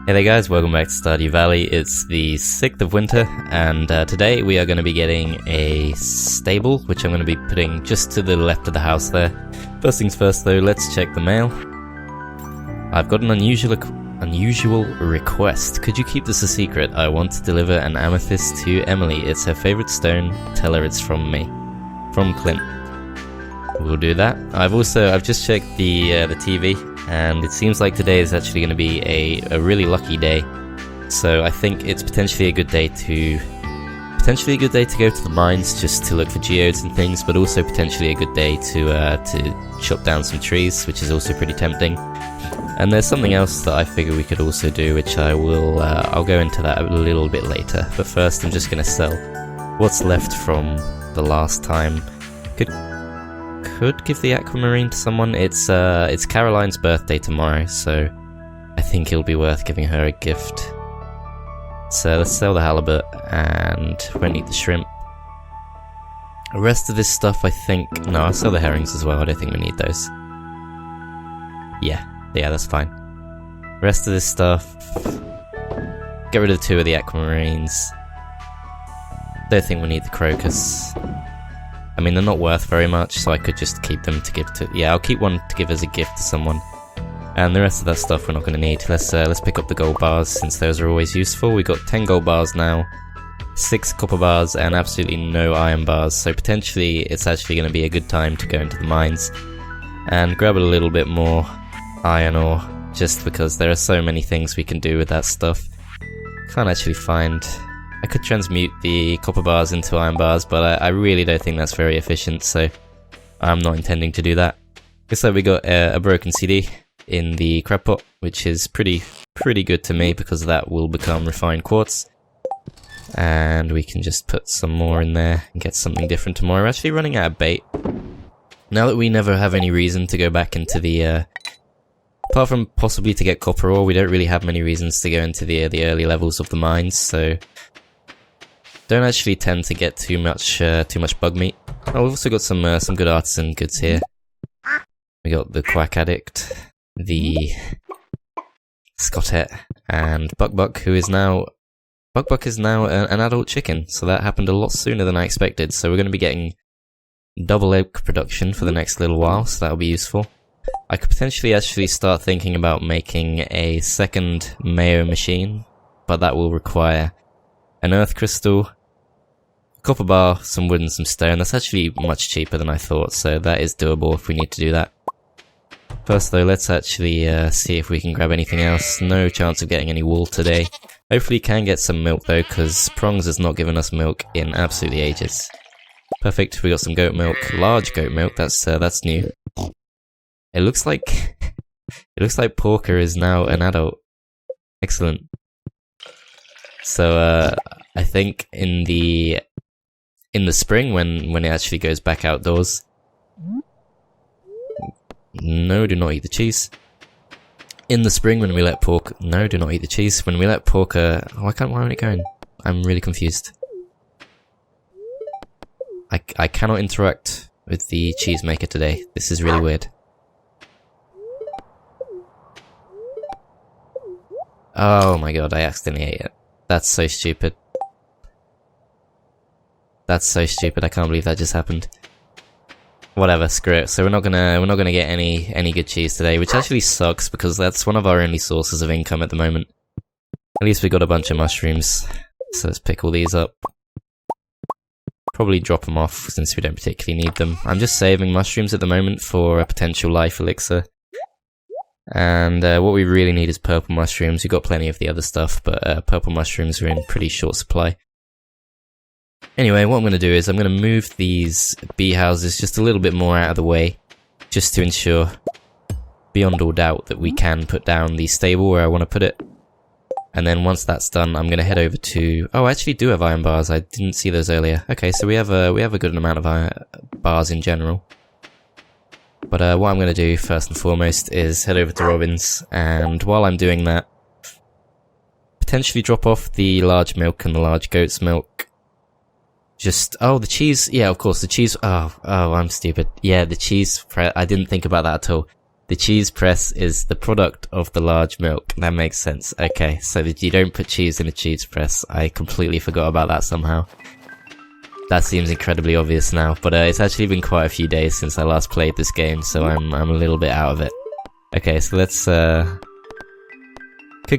Hey there guys, welcome back to Stardew Valley. It's the 6th of winter, and today we are going to be getting a stable, which I'm going to be putting just to the left of the house there. First things first though, let's check the mail. I've got an unusual request. Could you keep this a secret? I want to deliver an amethyst to Emily. It's her favourite stone. Tell her it's from me. From Clint. We'll do that. I've just checked the TV, and it seems like today is actually going to be a really lucky day. So I think it's potentially a good day to go to the mines just to look for geodes and things, but also potentially a good day to chop down some trees, which is also pretty tempting. And there's something else that I figure we could also do, which I'll go into that a little bit later. But first, I'm just going to sell what's left from the last time. Could give the aquamarine to someone. It's Caroline's birthday tomorrow, so I think it'll be worth giving her a gift. So let's sell the halibut, and we won't need the shrimp. The rest of this stuff, I think... No, I'll sell the herrings as well. I don't think we need those. Yeah, that's fine. Rest of this stuff... Get rid of 2 of the aquamarines. Don't think we need the crocus. I mean, they're not worth very much, so I could just keep them to give to... Yeah, I'll keep one to give as a gift to someone. And the rest of that stuff we're not going to need. Let's pick up the gold bars, since those are always useful. We got 10 gold bars now, 6 copper bars, and absolutely no iron bars. So potentially, it's actually going to be a good time to go into the mines and grab a little bit more iron ore, just because there are so many things we can do with that stuff. Can't actually find... I could transmute the copper bars into iron bars, but I really don't think that's very efficient, so I'm not intending to do that. Looks like we got a broken CD in the crab pot, which is pretty good to me, because that will become refined quartz. And we can just put some more in there and get something different tomorrow. We're actually running out of bait. Now that we never have any reason to go back into the... apart from possibly to get copper ore, we don't really have many reasons to go into the early levels of the mines, so... Don't actually tend to get too much bug meat. Oh, we've also got some good artisan goods here. We got the Quack Addict, the Scottet, and Buck who is now... Buck is now an adult chicken, so that happened a lot sooner than I expected, so we're going to be getting double egg production for the next little while, so that'll be useful. I could potentially actually start thinking about making a second Mayo machine, but that will require an earth crystal, copper bar, some wood and some stone. That's actually much cheaper than I thought, so that is doable if we need to do that. First though, let's actually see if we can grab anything else. No chance of getting any wool today. Hopefully can get some milk though, because Prongs has not given us milk in absolutely ages. Perfect, we got some goat milk, large goat milk, that's new. It looks like Porker is now an adult. Excellent. So I think in the spring when it actually goes back outdoors. No, do not eat the cheese. In the spring when we let pork... No, do not eat the cheese. When we let Porker... Why aren't it going? I'm really confused. I cannot interact with the cheese maker today. This is really weird. Oh my god, I accidentally ate it. That's so stupid. That's so stupid, I can't believe that just happened. Whatever, screw it. So we're not gonna get any good cheese today, which actually sucks, because that's one of our only sources of income at the moment. At least we got a bunch of mushrooms. So let's pick all these up. Probably drop them off, since we don't particularly need them. I'm just saving mushrooms at the moment for a potential life elixir. And what we really need is purple mushrooms. We've got plenty of the other stuff, but purple mushrooms are in pretty short supply. Anyway, what I'm going to do is I'm going to move these bee houses just a little bit more out of the way, just to ensure, beyond all doubt, that we can put down the stable where I want to put it. And then once that's done, I'm going to head over to... Oh, I actually do have iron bars. I didn't see those earlier. Okay, so we have a good amount of iron bars in general. But what I'm going to do first and foremost is head over to Robin's, and while I'm doing that, potentially drop off the large milk and the large goat's milk. Oh, the cheese, yeah, of course, the cheese, oh, I'm stupid. Yeah, the cheese, I didn't think about that at all. The cheese press is the product of the large milk. That makes sense. Okay, so that you don't put cheese in a cheese press. I completely forgot about that somehow. That seems incredibly obvious now, but it's actually been quite a few days since I last played this game, so I'm a little bit out of it. Okay, so let's could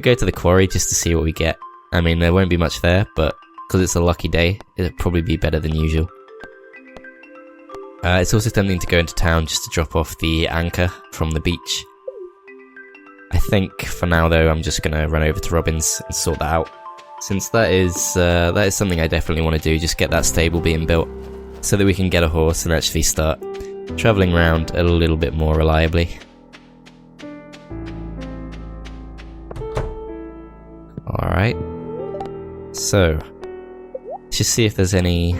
go to the quarry just to see what we get. I mean, there won't be much there, but because it's a lucky day, it'll probably be better than usual. It's also tempting to go into town just to drop off the anchor from the beach. I think for now though, I'm just gonna run over to Robin's and sort that out. Since that is something I definitely want to do, just get that stable being built, so that we can get a horse and actually start travelling around a little bit more reliably. Alright. So, let's just see if there's any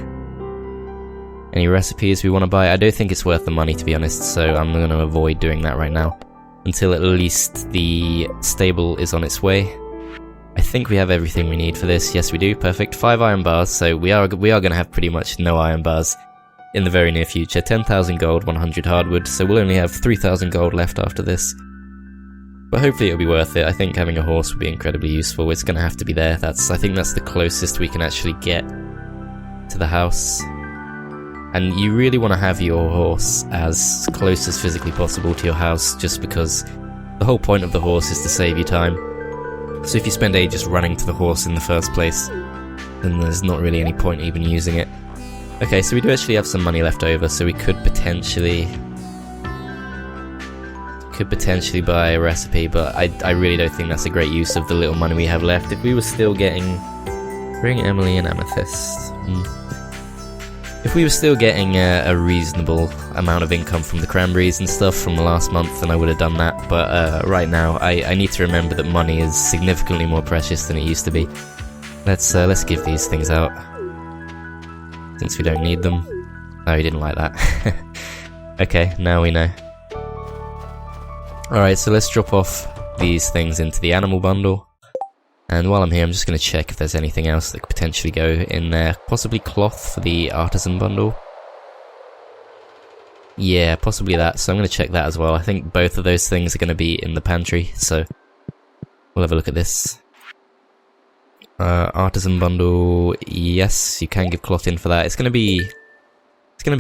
recipes we want to buy. I don't think it's worth the money, to be honest, so I'm going to avoid doing that right now until at least the stable is on its way. I think we have everything we need for this. Yes, we do. Perfect. 5 iron bars, so we are going to have pretty much no iron bars in the very near future. 10,000 gold, 100 hardwood, so we'll only have 3,000 gold left after this. But hopefully it'll be worth it. I think having a horse would be incredibly useful. It's going to have to be there. I think that's the closest we can actually get to the house. And you really want to have your horse as close as physically possible to your house, just because the whole point of the horse is to save you time. So if you spend ages running to the horse in the first place, then there's not really any point even using it. Okay, so we do actually have some money left over, so we could potentially buy a recipe, but I really don't think that's a great use of the little money we have left. If we were still getting... Bring Emily an amethyst. If we were still getting a reasonable amount of income from the cranberries and stuff from the last month, then I would have done that, but right now I need to remember that money is significantly more precious than it used to be. Let's give these things out, since we don't need them. Oh, you didn't like that. Okay, now we know. Alright, so let's drop off these things into the animal bundle. And while I'm here, I'm just going to check if there's anything else that could potentially go in there. Possibly cloth for the artisan bundle. Yeah, possibly that. So I'm going to check that as well. I think both of those things are going to be in the pantry, so we'll have a look at this. Artisan bundle, yes, you can give cloth in for that. It's going to be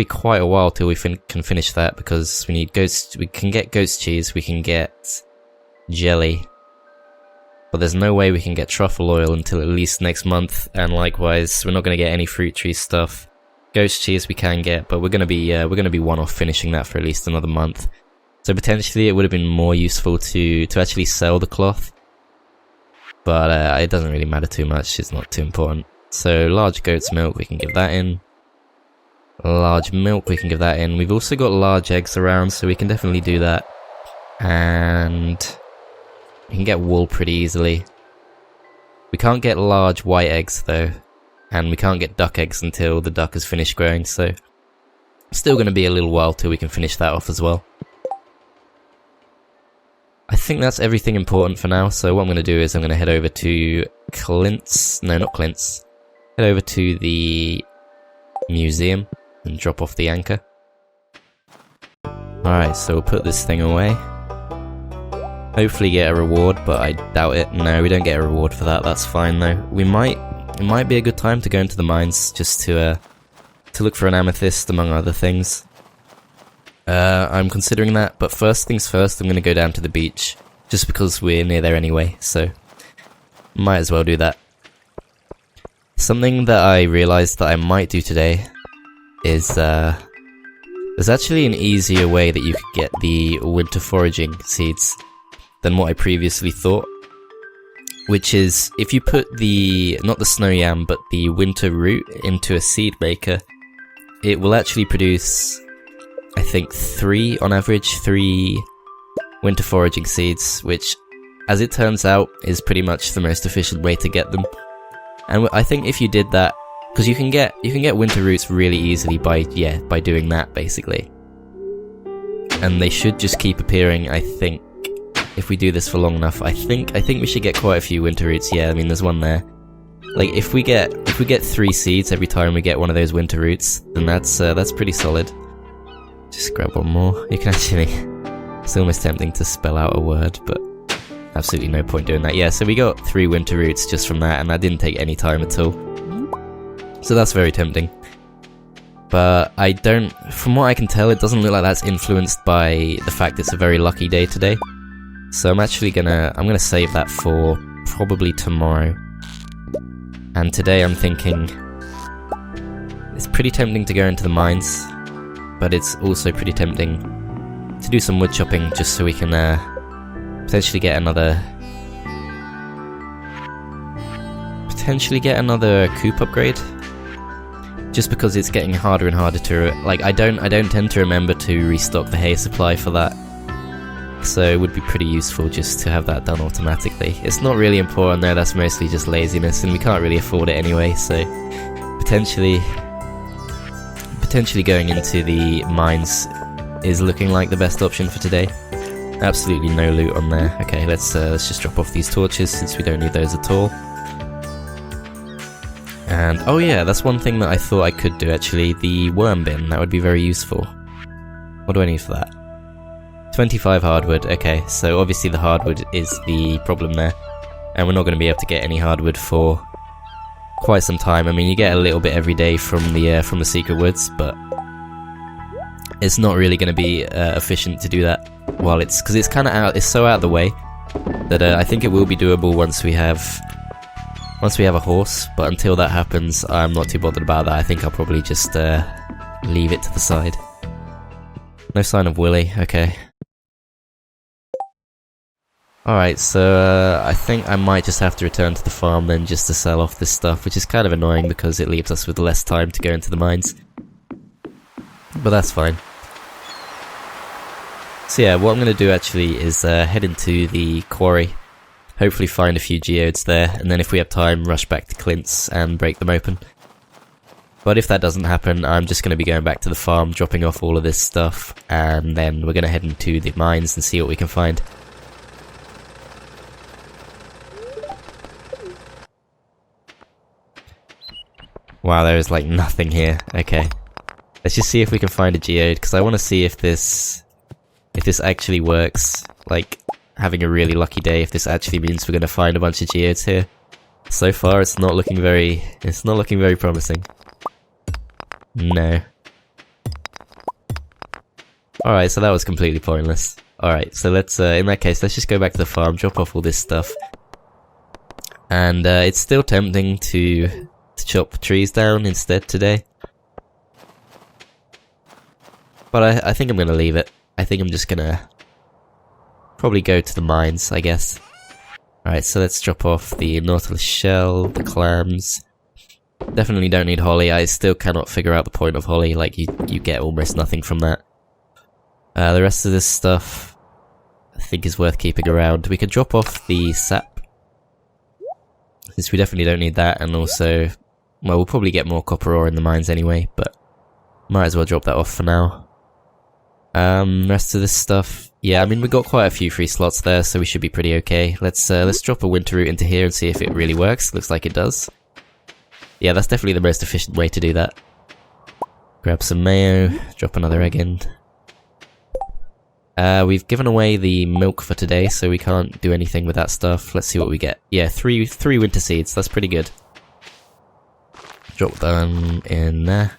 quite a while till we can finish that, because we need ghost. We can get ghost cheese, we can get jelly. But there's no way we can get truffle oil until at least next month, and likewise, we're not going to get any fruit tree stuff. Ghost cheese we can get, but we're going to be one off finishing that for at least another month. So potentially it would have been more useful to actually sell the cloth, but it doesn't really matter too much. It's not too important. So large goat's milk, we can give that in. Large milk, we can give that in. We've also got large eggs around, so we can definitely do that. And we can get wool pretty easily. We can't get large white eggs though, and we can't get duck eggs until the duck has finished growing, so still going to be a little while till we can finish that off as well. I think that's everything important for now, so what I'm going to do is I'm going to head over to Clint's, no not Clint's, head over to the museum and drop off the anchor. Alright, so we'll put this thing away. Hopefully get a reward, but I doubt it. No, we don't get a reward for that. That's fine though. It might be a good time to go into the mines just to look for an amethyst among other things. I'm considering that, but first things first, I'm going to go down to the beach just because we're near there anyway. So might as well do that. Something that I realized that I might do today is there's actually an easier way that you could get the winter foraging seeds than what I previously thought, which is if you put not the snow yam, but the winter root into a seed maker, it will actually produce, I think, on average, 3 winter foraging seeds, which, as it turns out, is pretty much the most efficient way to get them. And I think if you did that, because you can get winter roots really easily by doing that, basically. And they should just keep appearing, I think. If we do this for long enough, I think we should get quite a few winter roots. Yeah, I mean, there's one there. Like, if we get 3 seeds every time we get one of those winter roots, then that's pretty solid. Just grab one more. You can actually It's almost tempting to spell out a word, but absolutely no point doing that. Yeah, so we got 3 winter roots just from that, and that didn't take any time at all. So that's very tempting. But I don't, from what I can tell, it doesn't look like that's influenced by the fact it's a very lucky day today. So I'm actually I'm gonna save that for probably tomorrow. And today I'm thinking, it's pretty tempting to go into the mines, but it's also pretty tempting to do some wood chopping just so we can potentially get another coop upgrade. Just because it's getting harder and harder to, like, I don't tend to remember to restock the hay supply for that. So it would be pretty useful just to have that done automatically. It's not really important though, that's mostly just laziness, and we can't really afford it anyway, so potentially going into the mines is looking like the best option for today. Absolutely no loot on there. Okay, let's just drop off these torches since we don't need those at all. And, oh yeah, that's one thing that I thought I could do actually, the worm bin, that would be very useful. What do I need for that? 25 hardwood, okay, so obviously the hardwood is the problem there, and we're not going to be able to get any hardwood for quite some time. I mean, you get a little bit every day from the secret woods, but it's not really going to be efficient to do that while because it's kind of it's so out of the way that I think it will be doable once we have a horse, but until that happens, I'm not too bothered about that. I think I'll probably just leave it to the side. No sign of Willy, okay. Alright, so I think I might just have to return to the farm then just to sell off this stuff, which is kind of annoying because it leaves us with less time to go into the mines. But that's fine. So yeah, what I'm going to do actually is head into the quarry. Hopefully find a few geodes there, and then if we have time, rush back to Clint's and break them open. But if that doesn't happen, I'm just going to be going back to the farm, dropping off all of this stuff, and then we're going to head into the mines and see what we can find. Wow, there is like nothing here. Okay. Let's just see if we can find a geode, because I want to see if this actually works. Like, having a really lucky day, if this actually means we're going to find a bunch of geodes here. So far, it's not looking very promising. No. Alright, so that was completely pointless. Alright, so let's, in that case, let's just go back to the farm, drop off all this stuff. And, it's still tempting to chop trees down instead today. But I think I'm gonna leave it. I think I'm just gonna probably go to the mines, I guess. Alright, so let's drop off the nautilus shell, the clams. Definitely don't need holly. I still cannot figure out the point of holly, like you get almost nothing from that. The rest of this stuff I think is worth keeping around. We could drop off the sap, since we definitely don't need that, and also, well, we'll probably get more copper ore in the mines anyway, but might as well drop that off for now. Rest of this stuff, yeah, I mean, we got quite a few free slots there, so we should be pretty okay. Let's drop a winter root into here and see if it really works. Looks like it does. Yeah, that's definitely the most efficient way to do that. Grab some mayo, drop another egg in. We've given away the milk for today, so we can't do anything with that stuff. Let's see what we get. Yeah, three winter seeds, that's pretty good. Drop them in there.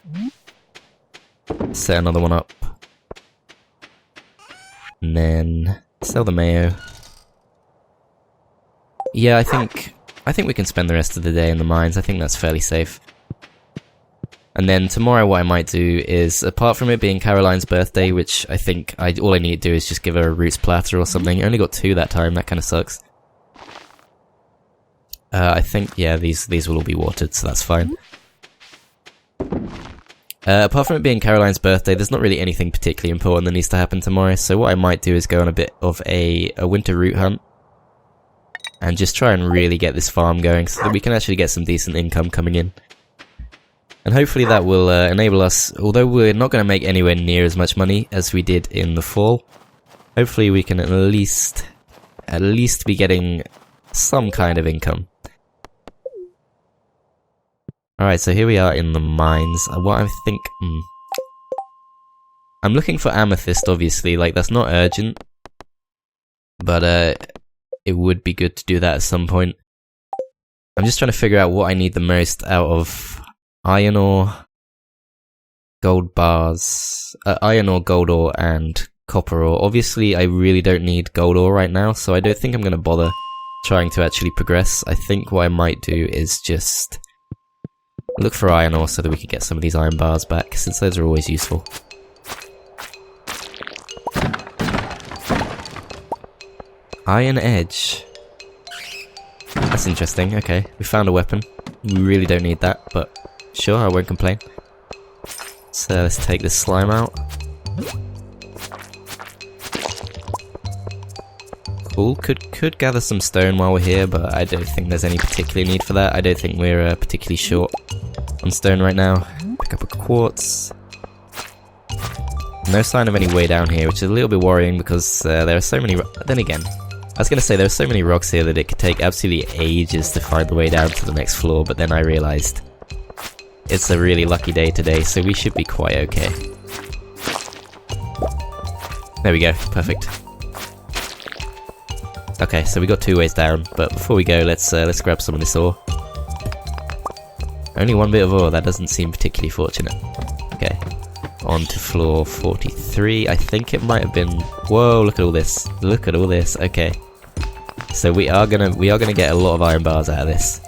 Set another one up. And then sell the mayo. Yeah, I think we can spend the rest of the day in the mines. I think that's fairly safe. And then tomorrow what I might do is, apart from it being Caroline's birthday, which I think all I need to do is just give her a roots platter or something. I only got 2 that time, that kind of sucks. I think, yeah, these will all be watered, so that's fine. Apart from it being Caroline's birthday, there's not really anything particularly important that needs to happen tomorrow, so what I might do is go on a bit of a winter root hunt. And just try and really get this farm going so that we can actually get some decent income coming in. And hopefully that will enable us, although we're not going to make anywhere near as much money as we did in the fall, hopefully we can at least be getting some kind of income. Alright, so here we are in the mines. What I think... I'm looking for amethyst, obviously, like, that's not urgent, but it would be good to do that at some point. I'm just trying to figure out what I need the most out of iron ore, gold bars, iron ore, gold ore, and copper ore. Obviously, I really don't need gold ore right now, so I don't think I'm going to bother trying to actually progress. I think what I might do is just look for iron ore so that we can get some of these iron bars back, since those are always useful. Iron edge. That's interesting. Okay, we found a weapon. We really don't need that, but sure, I won't complain. So let's take this slime out. Cool. Could gather some stone while we're here, but I don't think there's any particular need for that. I don't think we're particularly short on stone right now. Pick up a quartz. No sign of any way down here, which is a little bit worrying because there are so many. Then again, I was going to say there are so many rocks here that it could take absolutely ages to find the way down to the next floor, but then I realised it's a really lucky day today, so we should be quite okay. There we go, perfect. Okay, so we got 2 ways down, but before we go, let's grab some of this ore. Only 1 bit of ore, that doesn't seem particularly fortunate. Okay, on to floor 43. I think it might have been. Whoa! Look at all this. Look at all this. Okay, so we are gonna get a lot of iron bars out of this.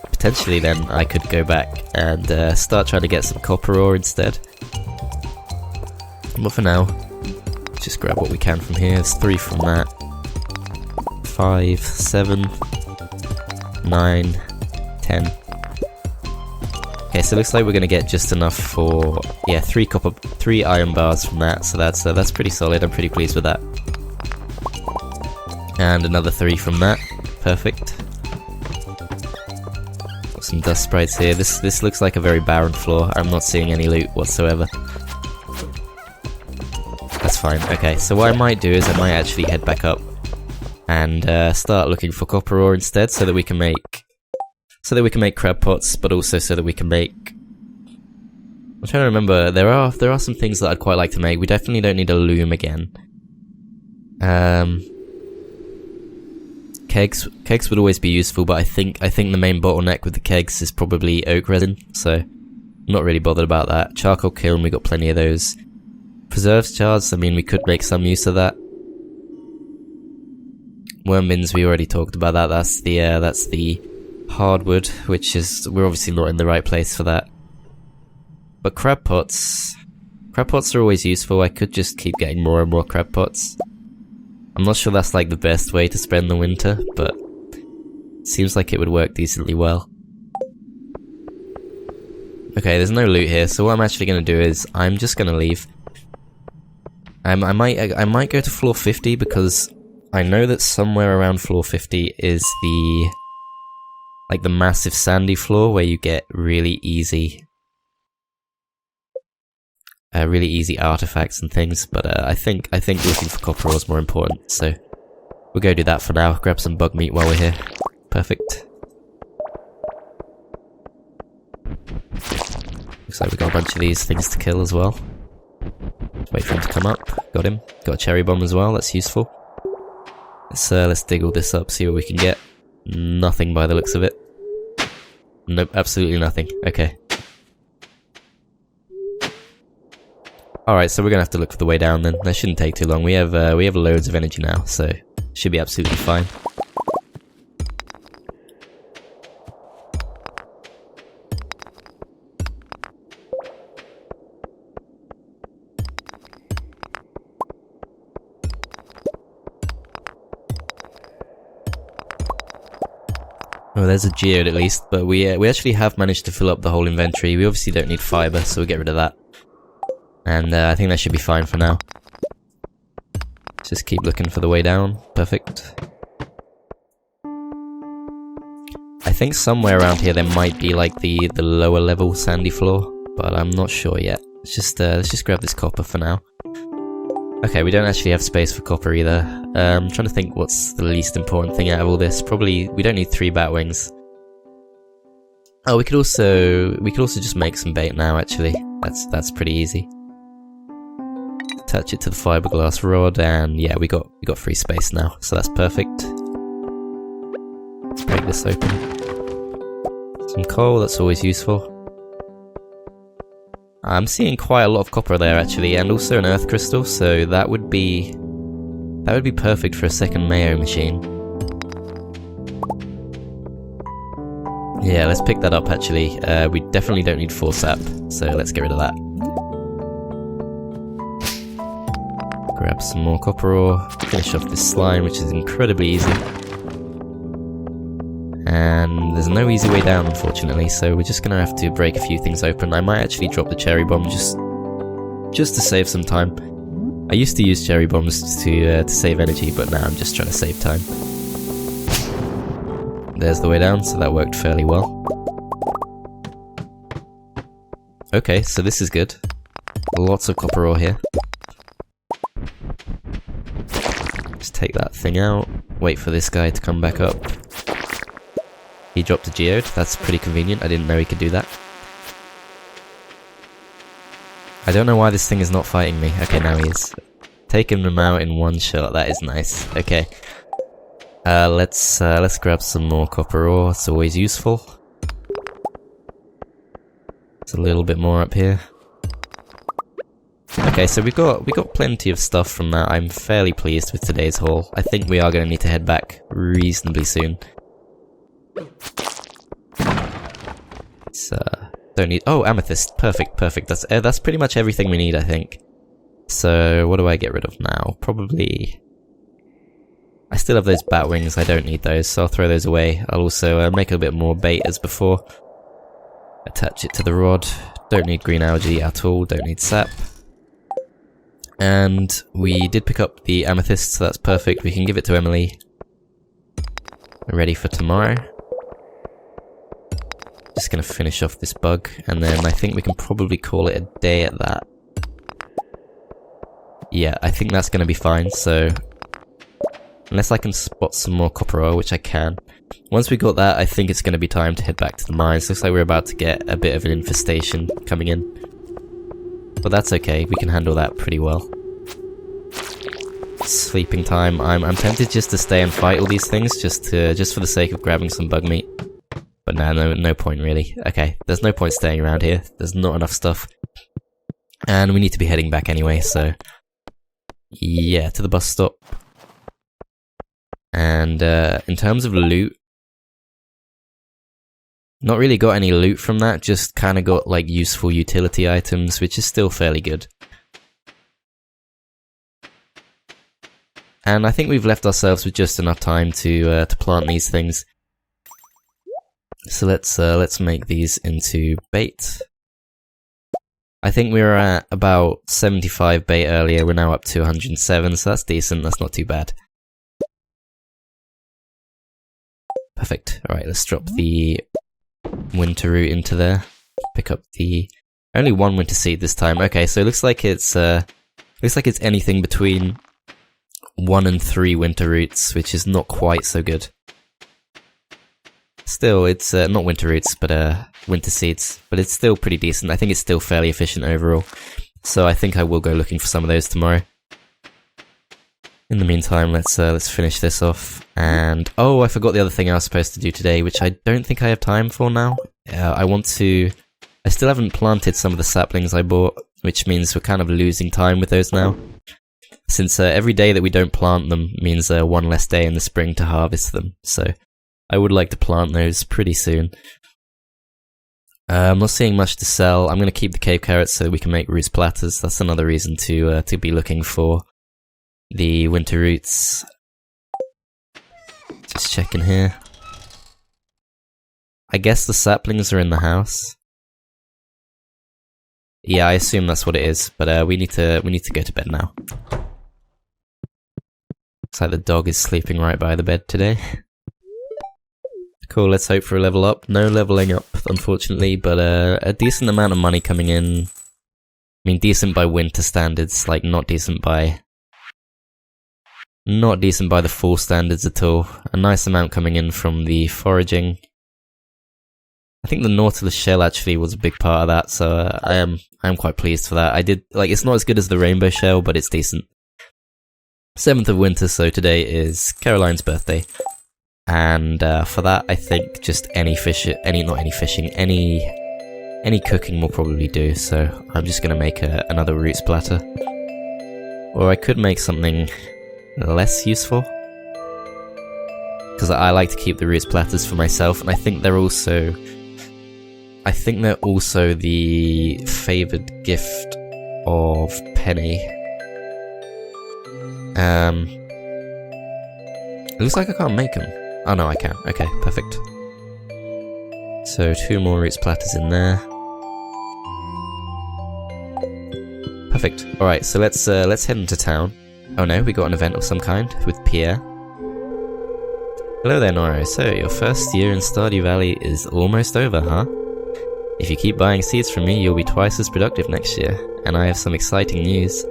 Potentially, then I could go back and start trying to get some copper ore instead. But for now, just grab what we can from here. There's 3 from that. 5, 7, 9, 10. Okay, so it looks like we're gonna get just enough for 3 iron bars from that. So that's pretty solid. I'm pretty pleased with that. And another 3 from that. Perfect. Got some dust sprites here. This looks like a very barren floor. I'm not seeing any loot whatsoever. That's fine. Okay, so what I might do is I might actually head back up and start looking for copper ore instead, so that we can make crab pots, but also so that we can make. I'm trying to remember. There are some things that I'd quite like to make. We definitely don't need a loom again. Kegs would always be useful, but I think the main bottleneck with the kegs is probably oak resin. So I'm not really bothered about that. Charcoal kiln, we got plenty of those. Preserves jars. I mean, we could make some use of that. Worm bins, we already talked about that. That's the hardwood, which is, we're obviously not in the right place for that. But crab pots are always useful. I could just keep getting more and more crab pots. I'm not sure that's like the best way to spend the winter, but it seems like it would work decently well. Okay, there's no loot here, so what I'm actually going to do is I'm just going to leave. I might go to floor 50 because I know that somewhere around floor 50 is the massive sandy floor where you get really easy artifacts and things. But I think looking for copper ore is more important, so we'll go do that for now. Grab some bug meat while we're here. Perfect. Looks like we got a bunch of these things to kill as well. Just wait for him to come up. Got him. Got a cherry bomb as well. That's useful. Let's dig all this up, see what we can get. Nothing by the looks of it. Nope, absolutely nothing. Okay. Alright, so we're gonna have to look for the way down then. That shouldn't take too long. We have loads of energy now, so should be absolutely fine. Well, there's a geode at least, but we actually have managed to fill up the whole inventory. We obviously don't need fibre, so we'll get rid of that. And I think that should be fine for now. Just keep looking for the way down. Perfect. I think somewhere around here there might be like the lower level sandy floor, but I'm not sure yet. Let's just grab this copper for now. Okay, we don't actually have space for copper either. I'm trying to think what's the least important thing out of all this. Probably we don't need 3 bat wings. Oh, we could also just make some bait now. Actually, that's pretty easy. Attach it to the fiberglass rod, and yeah, we got free space now, so that's perfect. Let's break this open. Some coal, that's always useful. I'm seeing quite a lot of copper there actually, and also an earth crystal, so that would be perfect for a second Mayo machine. Yeah, let's pick that up actually. We definitely don't need 4 sap, so let's get rid of that. Grab some more copper ore, finish off this slime, which is incredibly easy. And there's no easy way down, unfortunately, so we're just gonna have to break a few things open. I might actually drop the cherry bomb just to save some time. I used to use cherry bombs to save energy, but now I'm just trying to save time. There's the way down, so that worked fairly well. Okay, so this is good. Lots of copper ore here. Just take that thing out, wait for this guy to come back up. He dropped a geode, that's pretty convenient, I didn't know he could do that. I don't know why this thing is not fighting me. Okay, now he is. Taking them out in one shot, that is nice. Okay. Let's grab some more copper ore, it's always useful. There's a little bit more up here. Okay, so we got plenty of stuff from that. I'm fairly pleased with today's haul. I think we are going to need to head back reasonably soon. Don't need. Oh, amethyst. Perfect. That's pretty much everything we need, I think. So what do I get rid of now? Probably. I still have those bat wings. I don't need those, so I'll throw those away. I'll also make a bit more bait as before. Attach it to the rod. Don't need green algae at all. Don't need sap. And we did pick up the amethyst, so that's perfect. We can give it to Emily. We're ready for tomorrow. Just gonna finish off this bug, and then I think we can probably call it a day at that. Yeah, I think that's gonna be fine, so... Unless I can spot some more copper ore, which I can. Once we got that, I think it's gonna be time to head back to the mines. Looks like we're about to get a bit of an infestation coming in. But that's okay, we can handle that pretty well. Sleeping time. I'm tempted just to stay and fight all these things, just for the sake of grabbing some bug meat. But no point really. Okay, there's no point staying around here. There's not enough stuff. And we need to be heading back anyway, so... Yeah, to the bus stop. And in terms of loot... Not really got any loot from that, just kinda got like useful utility items, which is still fairly good. And I think we've left ourselves with just enough time to plant these things. So let's make these into bait. I think we were at about 75 bait earlier, we're now up to 107, so that's decent, that's not too bad. Perfect. Alright, let's drop the winter root into there. Pick up the... Only one winter seed this time. Okay, so it looks like it's anything between 1 and 3 winter roots, which is not quite so good. Still, it's not winter roots, but winter seeds. But it's still pretty decent. I think it's still fairly efficient overall. So I think I will go looking for some of those tomorrow. In the meantime, let's finish this off. And oh, I forgot the other thing I was supposed to do today, which I don't think I have time for now. I still haven't planted some of the saplings I bought, which means we're kind of losing time with those now. Since every day that we don't plant them means one less day in the spring to harvest them. So I would like to plant those pretty soon. I'm not seeing much to sell. I'm going to keep the cave carrots so we can make roost platters. That's another reason to be looking for the winter roots. Just checking here. I guess the saplings are in the house. Yeah, I assume that's what it is, but we need to go to bed now. Looks like the dog is sleeping right by the bed today. Cool, let's hope for a level up. No leveling up, unfortunately, but a decent amount of money coming in. I mean, decent by winter standards, like not decent by the fall standards at all. A nice amount coming in from the foraging. I think the Nautilus shell actually was a big part of that, so I am quite pleased for that. I did, like, it's not as good as the rainbow shell, but it's decent. 7th of winter, so today is Caroline's birthday. And for that, I think just any cooking will probably do, so I'm just gonna make another roots platter. Or I could make something less useful, because I like to keep the roots platters for myself, and I think they're also the favoured gift of Penny. It looks like I can't make them. Oh no, I can. Okay, perfect. So 2 more roots platters in there. Perfect. Alright, so let's head into town. Oh no, we got an event of some kind with Pierre. Hello there, Noro. So, your first year in Stardew Valley is almost over, huh? If you keep buying seeds from me, you'll be twice as productive next year. And I have some exciting news.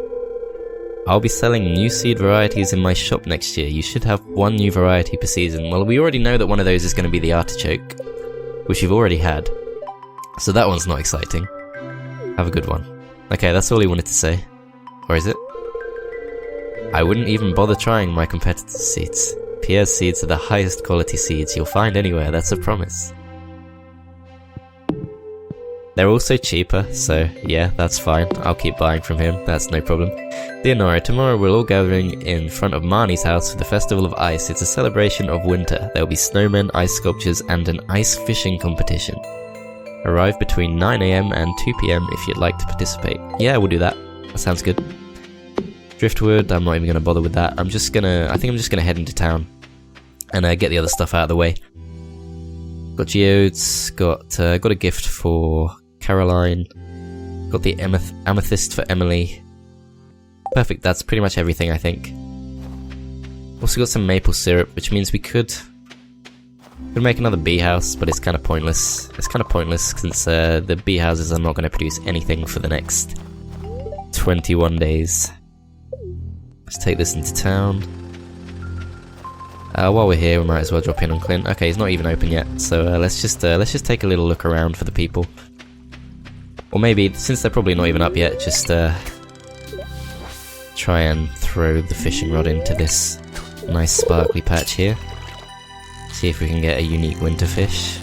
I'll be selling new seed varieties in my shop next year. You should have 1 new variety per season. Well, we already know that one of those is going to be the artichoke, which you've already had. So that one's not exciting. Have a good one. Okay, that's all he wanted to say. Or is it? I wouldn't even bother trying my competitor's seeds. Pierre's seeds are the highest quality seeds you'll find anywhere, that's a promise. They're also cheaper, so yeah, that's fine. I'll keep buying from him, that's no problem. Dear Nora, tomorrow we're all gathering in front of Marnie's house for the Festival of Ice. It's a celebration of winter. There'll be snowmen, ice sculptures, and an ice fishing competition. Arrive between 9 AM and 2 PM if you'd like to participate. Yeah, we'll do that. That sounds good. Driftwood, I'm not even going to bother with that. I think I'm just going to head into town and get the other stuff out of the way. Got geodes, got a gift for Caroline, got the amethyst for Emily. Perfect, that's pretty much everything, I think. Also got some maple syrup, which means we could make another bee house, but it's kind of pointless. It's kind of pointless since the bee houses are not going to produce anything for the next 21 days. Let's take this into town. While we're here, we might as well drop in on Clint. Okay, he's not even open yet, so let's just take a little look around for the people. Or maybe, since they're probably not even up yet, just try and throw the fishing rod into this nice sparkly patch here. See if we can get a unique winter fish.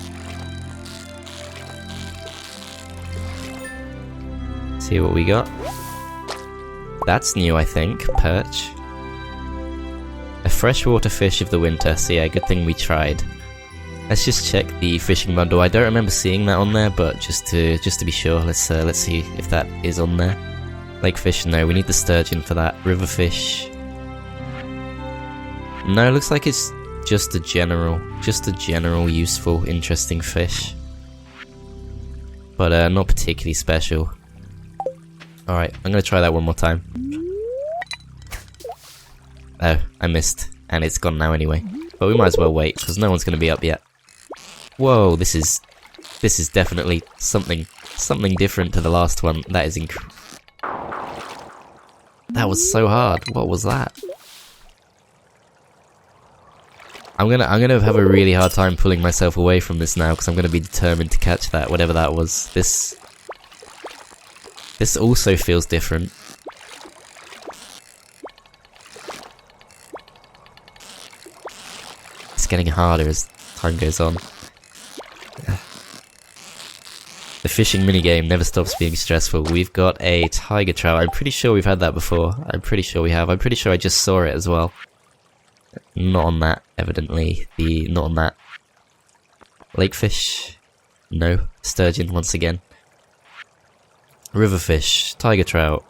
See what we got. That's new, I think. Perch. A freshwater fish of the winter, so yeah, good thing we tried. Let's just check the fishing bundle. I don't remember seeing that on there, but just to be sure, let's see if that is on there. Lakefish, no, we need the sturgeon for that. Riverfish. No, it looks like it's just a general useful, interesting fish. But not particularly special. Alright, I'm gonna try that one more time. Oh, I missed, and it's gone now anyway. But we might as well wait, because no one's going to be up yet. Whoa, this is definitely something different to the last one. That is that was so hard. What was that? I'm gonna have a really hard time pulling myself away from this now, because I'm gonna be determined to catch that, whatever that was. This also feels different. Getting harder as time goes on. The fishing minigame never stops being stressful. We've got a tiger trout. I'm pretty sure we've had that before. I'm pretty sure we have. I'm pretty sure I just saw it as well. Not on that, evidently. Not on that. Lakefish? No. Sturgeon once again. Riverfish. Tiger trout.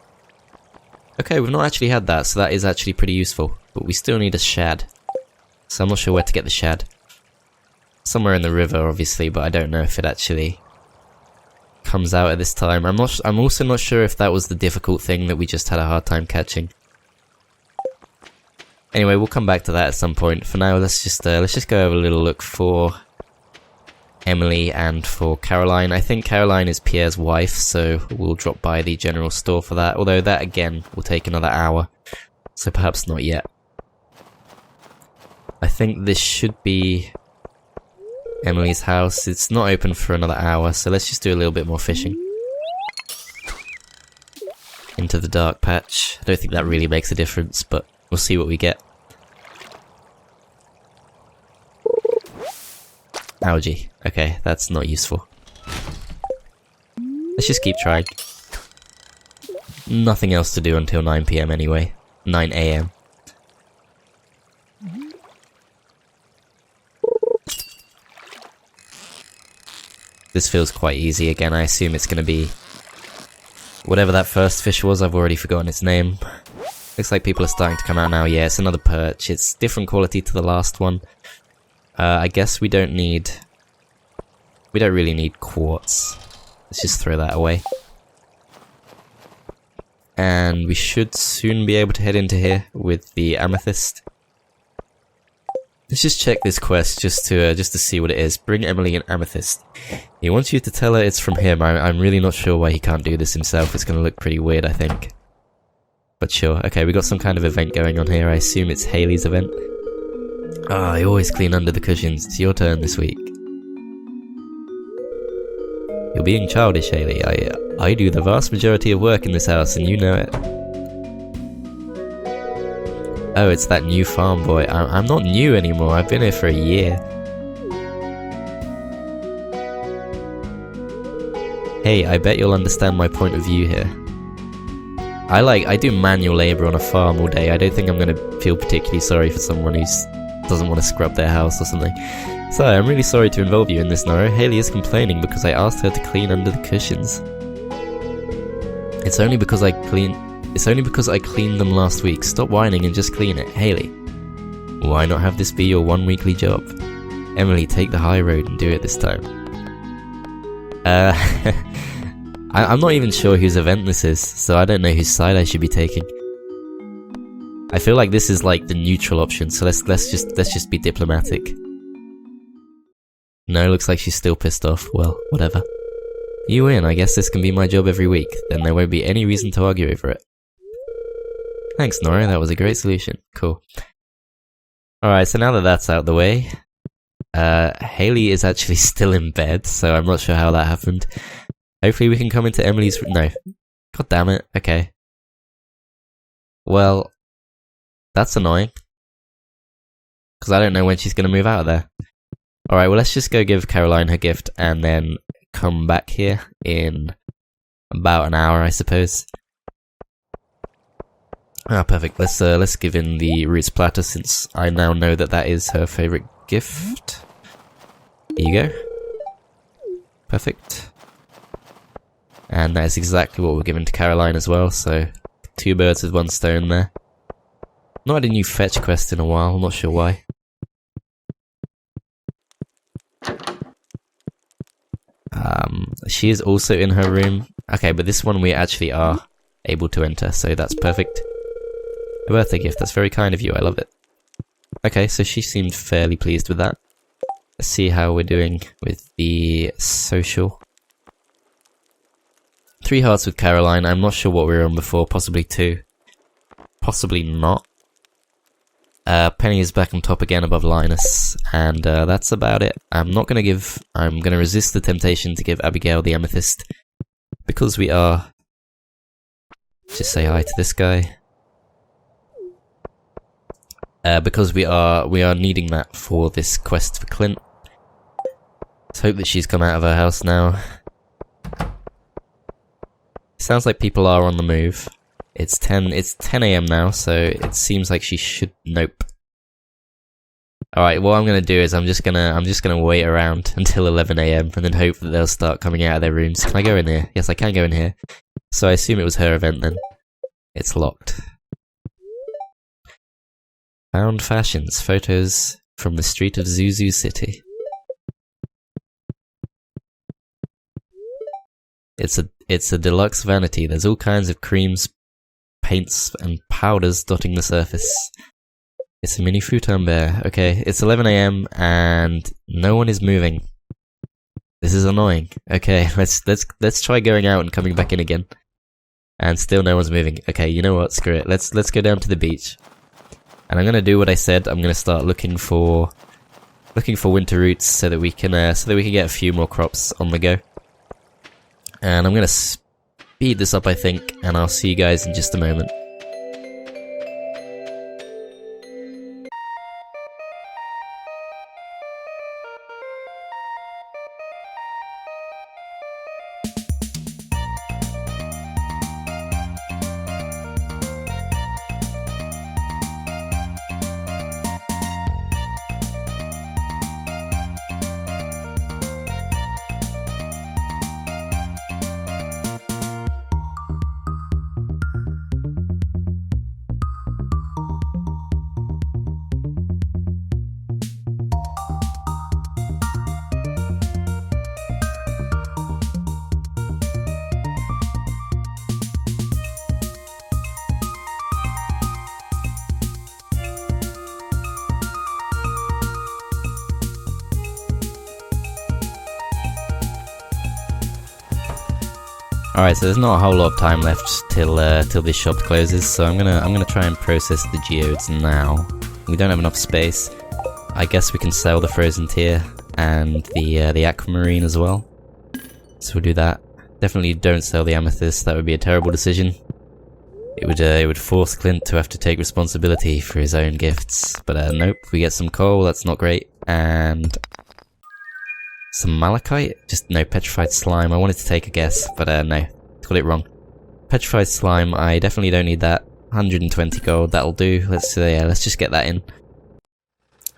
Okay, we've not actually had that, so that is actually pretty useful. But we still need a shad. So I'm not sure where to get the shad. Somewhere in the river, obviously, but I don't know if it actually comes out at this time. I'm also not sure if that was the difficult thing that we just had a hard time catching. Anyway, we'll come back to that at some point. For now, let's just go have a little look for Emily and for Caroline. I think Caroline is Pierre's wife, so we'll drop by the general store for that. Although that again will take another hour, so perhaps not yet. I think this should be Emily's house. It's not open for another hour, so let's just do a little bit more fishing. Into the dark patch. I don't think that really makes a difference, but we'll see what we get. Algae. Okay, that's not useful. Let's just keep trying. Nothing else to do until 9 PM anyway. 9 AM. This feels quite easy again. I assume it's gonna be whatever that first fish was. I've already forgotten its name. Looks like people are starting to come out now. Yeah, it's another perch. It's different quality to the last one. I guess we don't really need quartz. Let's just throw that away. And we should soon be able to head into here with the amethyst. Let's just check this quest just to see what it is. Bring Emily an amethyst. He wants you to tell her it's from him. I'm really not sure why he can't do this himself. It's gonna look pretty weird, I think. But sure. Okay, we got some kind of event going on here. I assume it's Haley's event. Ah, I always clean under the cushions. It's your turn this week. You're being childish, Haley. I do the vast majority of work in this house, and you know it. Oh, it's that new farm boy. I'm not new anymore. I've been here for a year. Hey, I bet you'll understand my point of view here. I do manual labor on a farm all day. I don't think I'm gonna feel particularly sorry for someone who doesn't want to scrub their house or something. So, I'm really sorry to involve you in this, Nora. Haley is complaining because I asked her to clean under the cushions. It's only because I cleaned them last week. Stop whining and just clean it. Haley, why not have this be your one weekly job? Emily, take the high road and do it this time. I'm not even sure whose event this is, so I don't know whose side I should be taking. I feel like this is like the neutral option, so let's just be diplomatic. No, looks like she's still pissed off. Well, whatever. You win. I guess this can be my job every week. Then there won't be any reason to argue over it. Thanks, Nora. That was a great solution. Cool. Alright, so now that that's out of the way, Haley is actually still in bed, so I'm not sure how that happened. Hopefully we can come into Emily's... No. God damn it. Okay. Well, that's annoying. Because I don't know when she's going to move out of there. Alright, well let's just go give Caroline her gift and then come back here in about an hour, I suppose. Ah, perfect. Let's give in the roots platter since I now know that that is her favourite gift. Here you go. Perfect. And that is exactly what we're giving to Caroline as well, so 2 birds with 1 stone there. Not had a new fetch quest in a while, I'm not sure why. She is also in her room. Okay, but this one we actually are able to enter, so that's perfect. A birthday gift, that's very kind of you, I love it. Okay, so she seemed fairly pleased with that. Let's see how we're doing with the social. 3 hearts with Caroline, I'm not sure what we were on before, possibly 2. Possibly not. Penny is back on top again above Linus, and that's about it. I'm gonna resist the temptation to give Abigail the amethyst, because we are... Just say hi to this guy. Because we are needing that for this quest for Clint. Let's hope that she's come out of her house now. Sounds like people are on the move. It's 10 AM now, so it seems like she should... Nope. Alright, what I'm gonna do is I'm just gonna wait around until 11 AM and then hope that they'll start coming out of their rooms. Can I go in here? Yes, I can go in here. So I assume it was her event then. It's locked. Found fashions. Photos from the street of Zuzu City. It's a deluxe vanity. There's all kinds of creams, paints, and powders dotting the surface. It's a mini futon bear. Okay, it's 11 AM and no one is moving. This is annoying. Okay, let's try going out and coming back in again. And still no one's moving. Okay, you know what? Screw it. Let's go down to the beach. And I'm gonna do what I said. I'm gonna start looking for looking for winter roots so that we can get a few more crops on the go. And I'm gonna speed this up, I think, and I'll see you guys in just a moment. Alright, so there's not a whole lot of time left till this shop closes, so I'm gonna try and process the geodes now. We don't have enough space. I guess we can sell the frozen tier and the aquamarine as well. So we'll do that. Definitely don't sell the amethyst, that would be a terrible decision. It would force Clint to have to take responsibility for his own gifts. But nope, we get some coal, that's not great, and some malachite? Just no, petrified slime. I wanted to take a guess, but no, got it wrong. Petrified slime, I definitely don't need that. 120 gold, that'll do. Let's just get that in.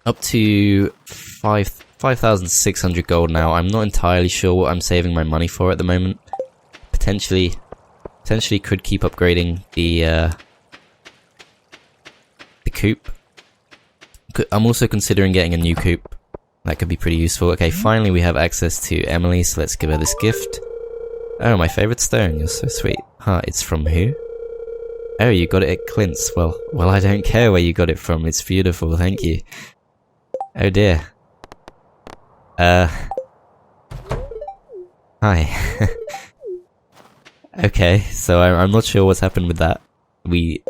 Up to 5,600 gold now. I'm not entirely sure what I'm saving my money for at the moment. Potentially could keep upgrading the coop. I'm also considering getting a new coop. That could be pretty useful. Okay, finally we have access to Emily, so let's give her this gift. Oh, my favourite stone, you're so sweet. Huh, it's from who? Oh, you got it at Clint's. Well, I don't care where you got it from, it's beautiful, thank you. Oh dear. Hi. Okay, so I'm not sure what's happened with that. We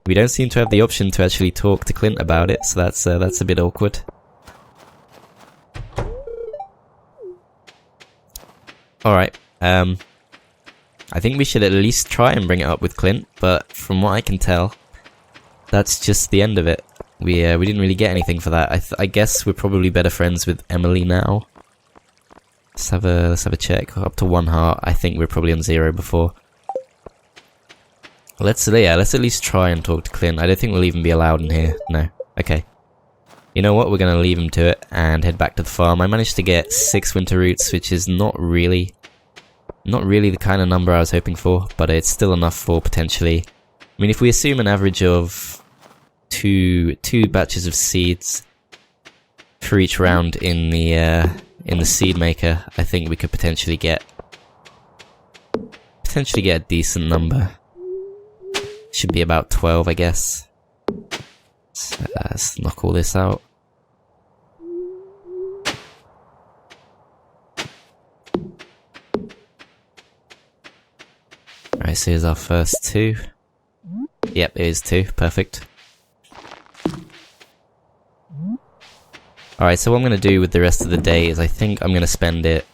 don't seem to have the option to actually talk to Clint about it, so that's a bit awkward. Alright, I think we should at least try and bring it up with Clint, but from what I can tell, that's just the end of it. We didn't really get anything for that. I guess we're probably better friends with Emily now. Let's have a check. Up to 1 heart. I think we're probably on 0 before. Let's at least try and talk to Clint. I don't think we'll even be allowed in here. No. Okay. You know what? We're gonna leave him to it and head back to the farm. I managed to get 6 winter roots, which is not really the kind of number I was hoping for, but it's still enough for potentially. I mean, if we assume an average of two batches of seeds for each round in the seed maker, I think we could potentially get a decent number. Should be about 12, I guess. Let's knock all this out. Alright, so here's our first 2. Yep, it is 2. Perfect. Alright, so what I'm going to do with the rest of the day is I think I'm going to spend it...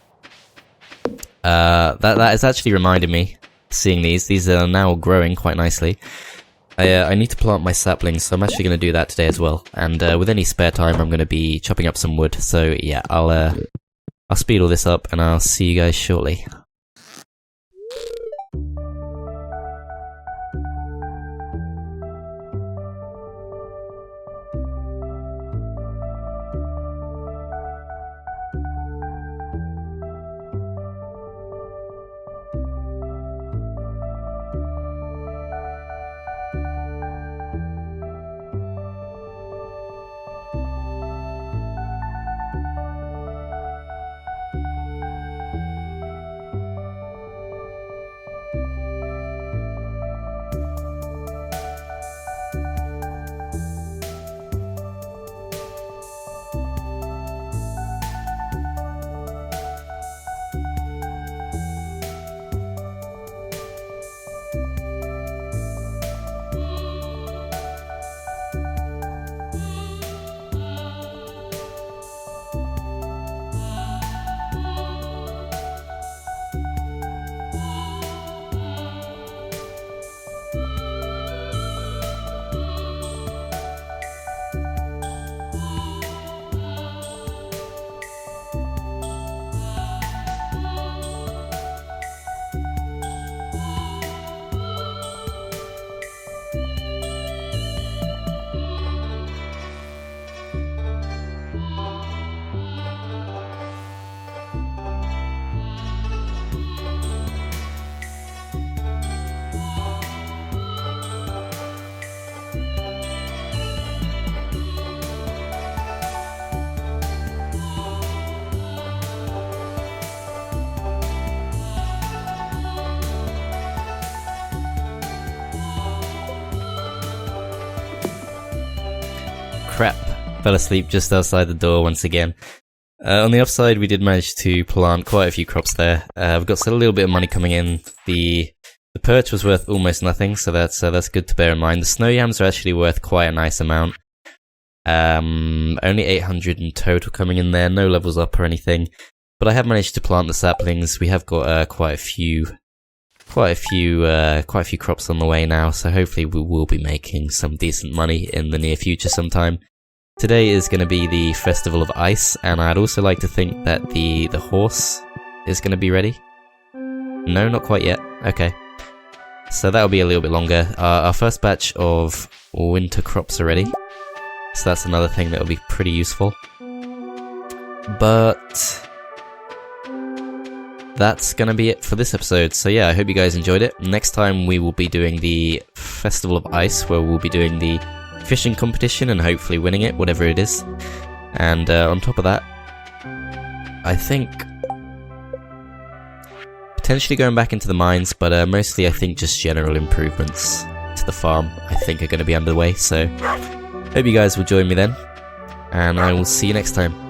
that has actually reminded me, seeing these. These are now growing quite nicely. I need to plant my saplings, so I'm actually going to do that today as well. And with any spare time, I'm going to be chopping up some wood. So yeah, I'll speed all this up, and I'll see you guys shortly. fell asleep just outside the door once again. On the upside, we did manage to plant quite a few crops there. We've got a little bit of money coming in. The perch was worth almost nothing, so that's good to bear in mind. The snow yams are actually worth quite a nice amount. Only 800 in total coming in there, no levels up or anything. But I have managed to plant the saplings. We have got quite a few crops on the way now, so hopefully we will be making some decent money in the near future sometime. Today is going to be the Festival of Ice, and I'd also like to think that the horse is going to be ready. No, not quite yet. Okay. So that'll be a little bit longer. Our first batch of winter crops are ready, so that's another thing that'll be pretty useful. But that's gonna be it for this episode. So yeah, I hope you guys enjoyed it. Next time we will be doing the Festival of Ice, where we'll be doing the fishing competition and hopefully winning it, whatever it is. And on top of that, I think potentially going back into the mines, but mostly I think just general improvements to the farm I think are going to be underway. So hope you guys will join me then, and I will see you next time.